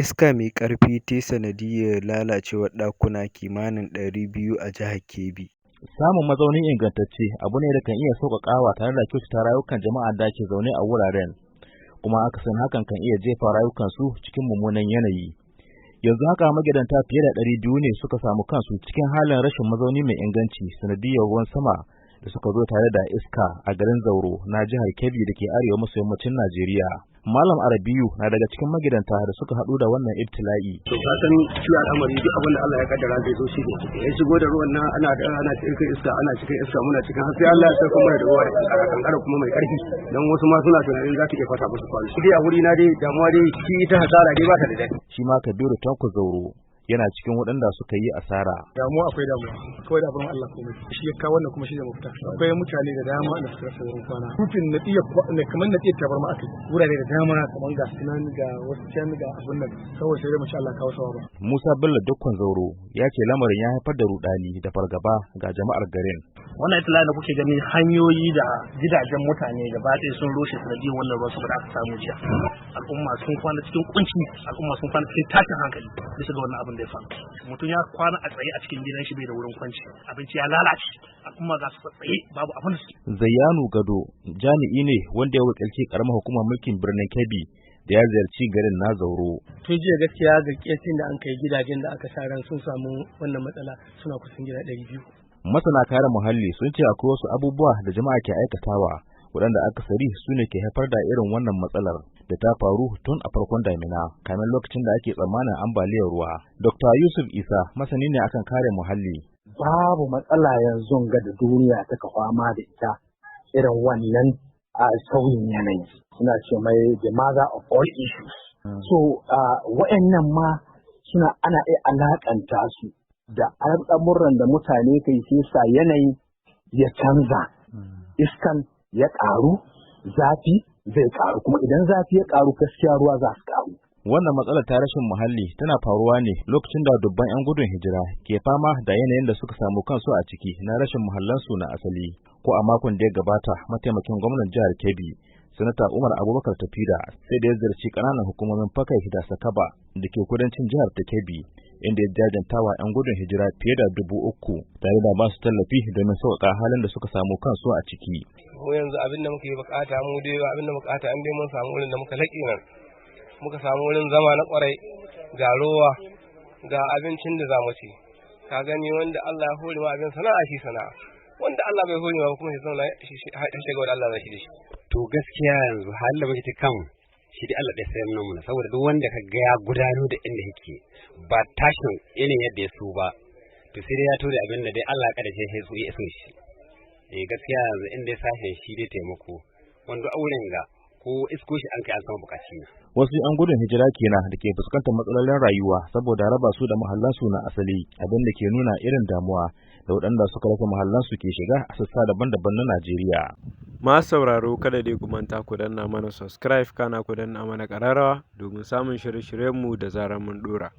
Iska mai ƙarfi ta yi sanadiyyar lalacewar ɗakuna kimanin 200 a jihar Kebbi. Samun mazauni ingantacce abu ne da kan iya sauƙaƙawa tare da kyautata rayukan jama'a da ke zaune a wuraren, kuma akasin hakan kan iya jefa rayukansu cikin mummunan yanayi. Yanzu haka magidanta fiye da 200 ne suka samu kansu cikin halin rashin mazauni mai inganci sanadiyyar ruwan sama da suka zo tare da iska a garin Zauro na jihar Kebbi da ke arewa maso yammacin Najeriya. Malam Arabiyu na daga cikin magidanta da suka haɗu da wannan ibtila'i. To ka san shi al'amari duk abin da Allah ya kaddara zai zo shi ne. Ya shigo da ruwan nan ana cikin iska muna cikin har sai Allah ya sauka mana da ruwa da kankara kuma mai ƙarfi. Dan wasu ma suna tunanin za ta iya fata musu kwano. Shi dai a wuri na dai damuwa dai shi ita hasara dai ba ta da daɗi. Shi ma Kabiru Tanko Zauro yana cikin waɗanda suka yi asara. Damuwa akwai damuwa, kawai da abin Allah komai. Shi ya kawo wannan kuma shi da mafita. Akwai mutane da dama da suka rasa wurin kwana. Rufin kamar na iya tabarma aka yi. Wurare da dama kamar ga sunan ga wasu can ga abin nan. Kawai sai dai mu ci Allah kawo sawa ba. Musa Bello Dukkan Zauro ya ce lamarin ya haifar da rudani da fargaba ga jama'ar garin. Wannan itila'i da kuke gani hanyoyi da gidajen mutane gaba ɗaya sun rushe sanadiyar wannan ruwan saboda aka samu jiya. Al'umma sun kwana cikin kunci, al'umma sun kwana cikin tashin hankali bisa ga wannan abin da ya faru. Mutum ya kwana a tsaye a cikin gidan shi bai da wurin kwanci, abinci ya lalace, al'umma za su tsaye babu abin da suke. Zayyanu Gado jami'i ne wanda ya wakilci karamar hukumar mulkin birnin Kebbi da ya ziyarci garin na Zauro. To jiya gaskiya ga kesin da an kai gidajen da aka sa ran sun samu wannan matsala suna kusan gida 200. Masana kare muhalli sun ce akwai wasu abubuwa da jama'a ke aikatawa waɗanda akasari su ne ke haifar da irin wannan matsalar da ta faru tun a farkon damina kamin lokacin da ake tsammanin ambaliyar ruwa. Dr. Yusuf Isa masani ne akan kare muhalli. Babu matsala yanzu ga da duniya ta fama da ita irin wannan a sauyin yanayi. Suna ce mai the mother of all issues. So wa'annan ma ana iya alakanta su da al'amuran da mutane kai sai sa yanayi ya canza. Iskan ya ƙaru, zafi zai ƙaru, kuma idan zafi ya ƙaru gaskiya ruwa za su ƙaru. Wannan matsalar ta rashin muhalli tana faruwa ne lokacin da dubban 'yan gudun hijira ke fama da yanayin da suka samu kansu a ciki na rashin muhallansu na asali. Ko a makon da ya gabata mataimakin gwamnan jihar Kebbi Sanata Umar Abubakar Tafida sai da ya ziyarci ƙananan hukumomin Fakai da Sakaba da ke kudancin jihar ta Kebbi, inda ya jajantawa 'yan gudun hijira fiye da 3,000 tare da ba su tallafi domin sauƙaƙa halin da suka samu kansu a ciki. Mu yanzu abin da muke bukata an dai mun samu wurin da muka laƙi nan, muka samu wurin zama na ƙwarai, ga ruwa, ga abincin da za mu ci. Ka gani wanda Allah ya hore ma abin sana'a shi sana'a, wanda Allah bai hore ma kuma shi zauna shi shiga wanda Allah zai shi da shi. To gaskiya yanzu halin da muke kan shi dai Allah ɗaya sayar mana saboda duk wanda ka ga ya gudano da inda yake ba tashin yanayin yadda ya so ba, to sai dai ya tura abin da dai Allah ya kada sai su ya so shi. Gaskiya yanzu inda ya sashen shi dai taimako wanda auren ga ko isko shi an kai an sama bukaci na. Wasu 'yan gudun hijira kenan da ke fuskantar matsalolin rayuwa saboda raba su da mahallansu na asali, abin da ke nuna irin damuwa da waɗanda suka rasa mahallansu ke shiga a sassa daban-daban na Najeriya. Ma sauraro kada dai ku manta ku danna mana subscribe kana ku danna mana ƙararrawa domin samun shirye-shiryenmu da zarar mun ɗora.